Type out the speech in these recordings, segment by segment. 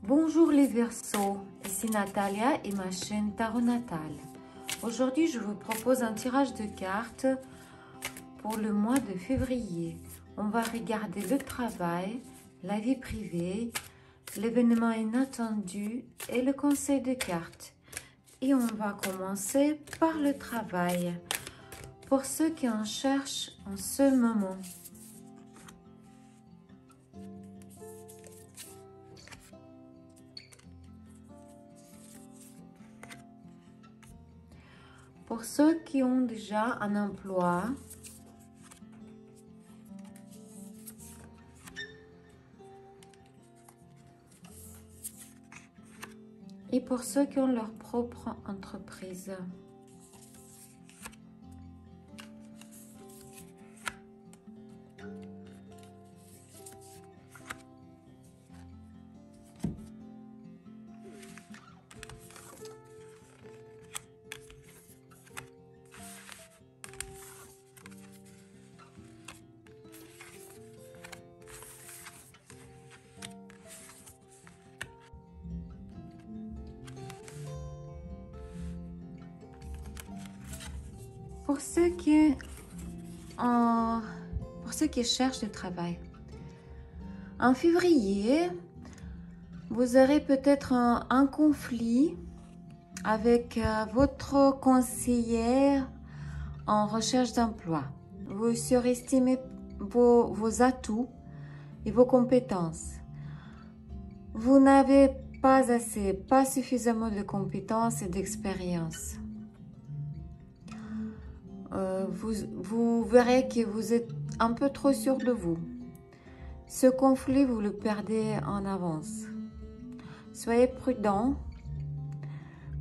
Bonjour les Verseaux, ici Natalia et ma chaîne Tarot Natal. Aujourd'hui, je vous propose un tirage de cartes pour le mois de février. On va regarder le travail, la vie privée, l'événement inattendu et le conseil de cartes. Et on va commencer par le travail. Pour ceux qui en cherchent en ce moment. Pour ceux qui ont déjà un emploi, et pour ceux qui ont leur propre entreprise. Pour ceux qui cherchent du travail, en février, vous aurez peut-être un conflit avec votre conseillère en recherche d'emploi. Vous surestimez vos atouts et vos compétences. Vous n'avez pas suffisamment de compétences et d'expérience. Vous verrez que vous êtes un peu trop sûr de vous. Ce conflit, vous le perdez en avance. Soyez prudent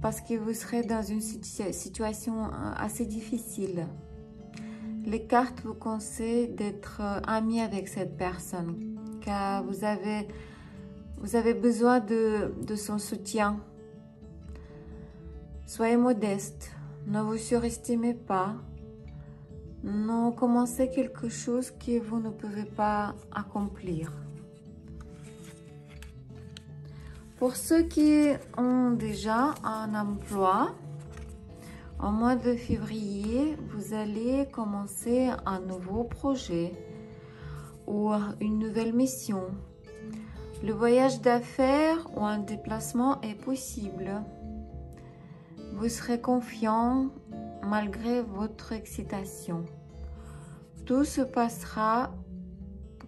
parce que vous serez dans une situation assez difficile. Les cartes vous conseillent d'être ami avec cette personne car vous avez besoin de son soutien. Soyez modeste, ne vous surestimez pas. Non, commencez quelque chose que vous ne pouvez pas accomplir. Pour ceux qui ont déjà un emploi, au mois de février, vous allez commencer un nouveau projet ou une nouvelle mission. Le voyage d'affaires ou un déplacement est possible. Vous serez confiant malgré votre excitation. Tout se passera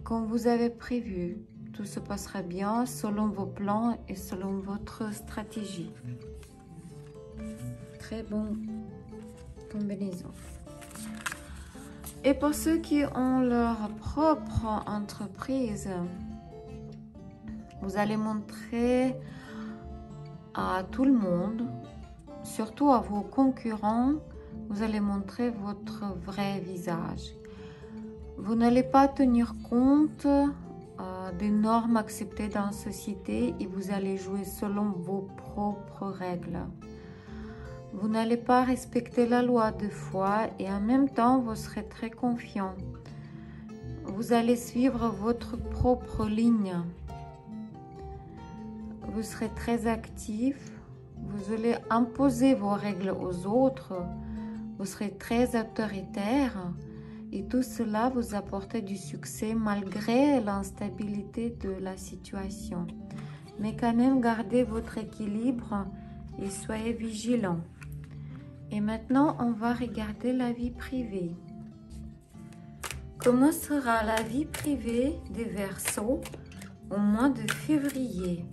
comme vous avez prévu. Tout se passera bien selon vos plans et selon votre stratégie. Très bonne combinaison. Et pour ceux qui ont leur propre entreprise, vous allez montrer à tout le monde, surtout à vos concurrents, vous allez montrer votre vrai visage. Vous n'allez pas tenir compte des normes acceptées dans la société et vous allez jouer selon vos propres règles. Vous n'allez pas respecter la loi deux fois et en même temps, vous serez très confiant. Vous allez suivre votre propre ligne. Vous serez très actif. Vous allez imposer vos règles aux autres. Vous serez très autoritaire. Et tout cela vous apporte du succès malgré l'instabilité de la situation. Mais quand même, gardez votre équilibre et soyez vigilants. Et maintenant, on va regarder la vie privée. Comment sera la vie privée des Verseaux au mois de février?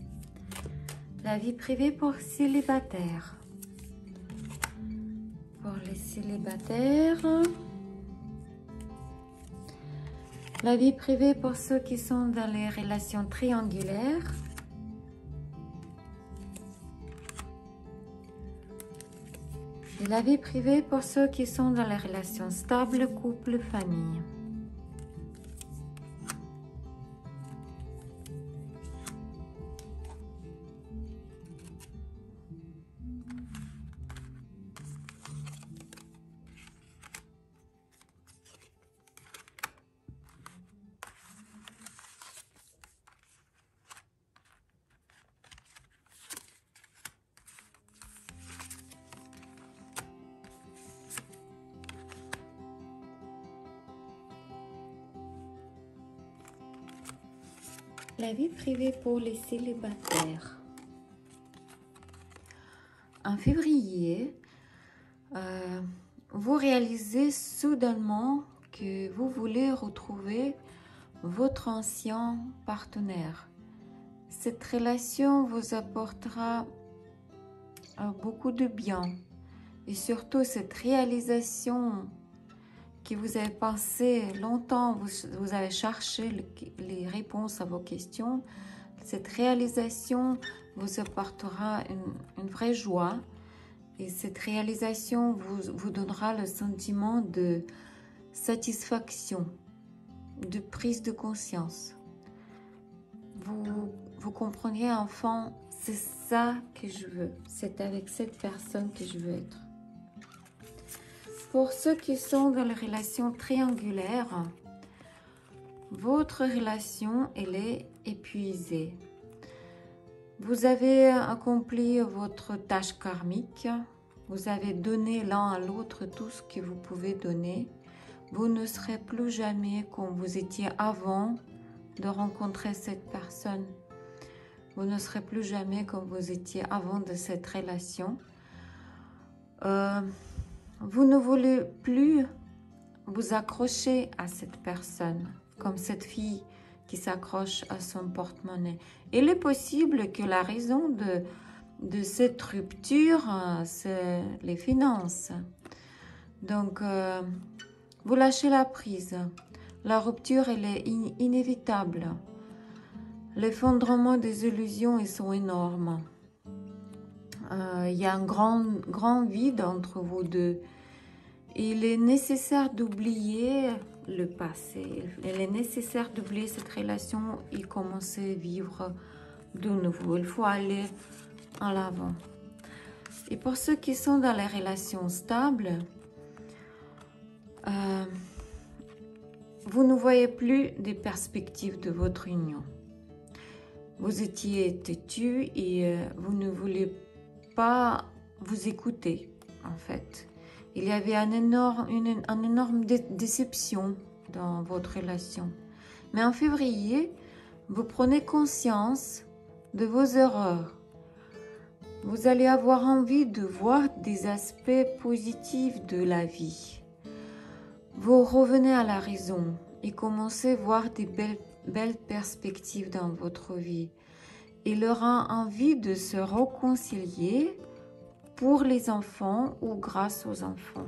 La vie privée pour célibataires. Pour les célibataires. La vie privée pour ceux qui sont dans les relations triangulaires. Et la vie privée pour ceux qui sont dans les relations stables, couple, famille. La vie privée pour les célibataires. En février, vous réalisez soudainement que vous voulez retrouver votre ancien partenaire. Cette relation vous apportera beaucoup de bien. Et surtout, cette réalisation que vous avez pensé longtemps, vous avez cherché les réponses à vos questions. Cette réalisation vous apportera une vraie joie. Et cette réalisation vous donnera le sentiment de satisfaction, de prise de conscience. Vous comprendrez enfin, c'est ça que je veux. C'est avec cette personne que je veux être. Pour ceux qui sont dans la relation triangulaire, votre relation, elle est épuisée. Vous avez accompli votre tâche karmique. Vous avez donné l'un à l'autre tout ce que vous pouvez donner. Vous ne serez plus jamais comme vous étiez avant de rencontrer cette personne. Vous ne serez plus jamais comme vous étiez avant de cette relation. Vous ne voulez plus vous accrocher à cette personne, comme cette fille qui s'accroche à son porte-monnaie. Il est possible que la raison de cette rupture, c'est les finances. Donc, vous lâchez la prise. La rupture, elle est inévitable. L'effondrement des illusions, ils sont énormes. Il y a un grand vide entre vous deux. Il est nécessaire d'oublier le passé. Il est nécessaire d'oublier cette relation et commencer à vivre de nouveau. Il faut aller en l'avant. Et pour ceux qui sont dans les relations stables, vous ne voyez plus des perspectives de votre union. Vous étiez têtu et vous ne voulez pas vous écouter, en fait. Il y avait une énorme déception dans votre relation. Mais en février, vous prenez conscience de vos erreurs. Vous allez avoir envie de voir des aspects positifs de la vie. Vous revenez à la raison et commencez à voir des belles perspectives dans votre vie. Il aura envie de se réconcilier pour les enfants ou grâce aux enfants.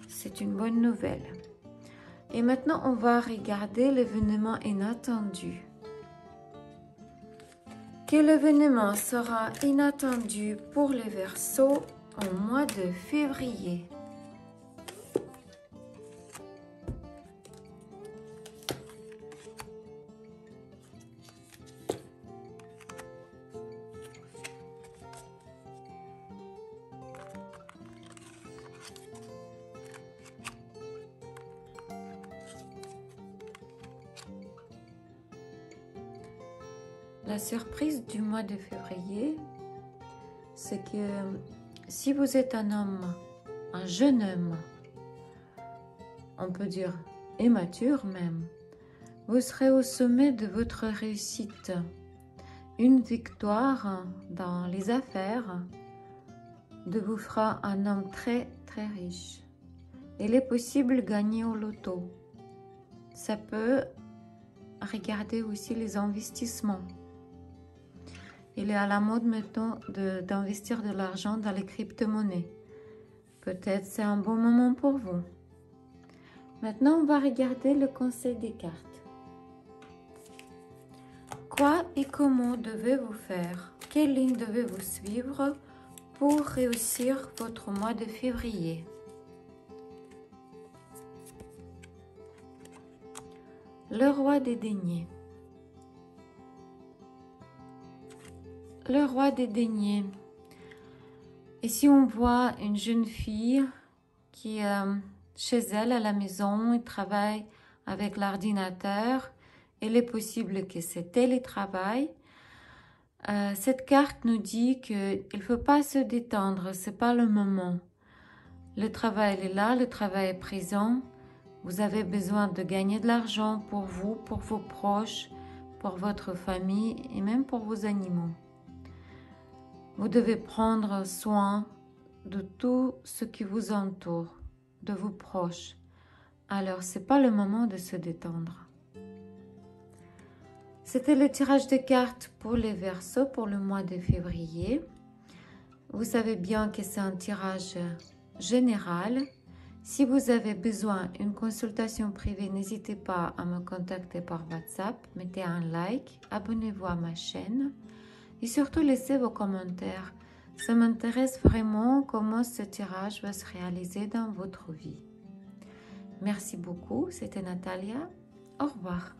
C'est une bonne nouvelle. Et maintenant, on va regarder l'événement inattendu. Quel événement sera inattendu pour les Verseaux au mois de février? La surprise du mois de février, c'est que si vous êtes un homme, un jeune homme, on peut dire immature même, vous serez au sommet de votre réussite. Une victoire dans les affaires vous fera un homme très très riche. Il est possible de gagner au loto. Ça peut regarder aussi les investissements. Il est à la mode maintenant d'investir de l'argent dans les crypto-monnaies. Peut-être c'est un bon moment pour vous. Maintenant, on va regarder le conseil des cartes. Quoi et comment devez-vous faire? Quelle ligne devez-vous suivre pour réussir votre mois de février? Le roi des deniers. Le roi des deniers. Ici, on voit une jeune fille qui est chez elle à la maison et travaille avec l'ordinateur. Il est possible que c'est télétravail. Cette carte nous dit qu'il ne faut pas se détendre, ce n'est pas le moment. Le travail est là, le travail est présent, Vous avez besoin de gagner de l'argent pour vous, pour vos proches, pour votre famille et même pour vos animaux. Vous devez prendre soin de tout ce qui vous entoure, de vos proches. Alors, ce n'est pas le moment de se détendre. C'était le tirage de cartes pour les Verseaux pour le mois de février. Vous savez bien que c'est un tirage général. Si vous avez besoin d'une consultation privée, n'hésitez pas à me contacter par WhatsApp. Mettez un like, abonnez-vous à ma chaîne et surtout laissez vos commentaires. Ça m'intéresse vraiment comment ce tirage va se réaliser dans votre vie. Merci beaucoup, c'était Natalia. Au revoir.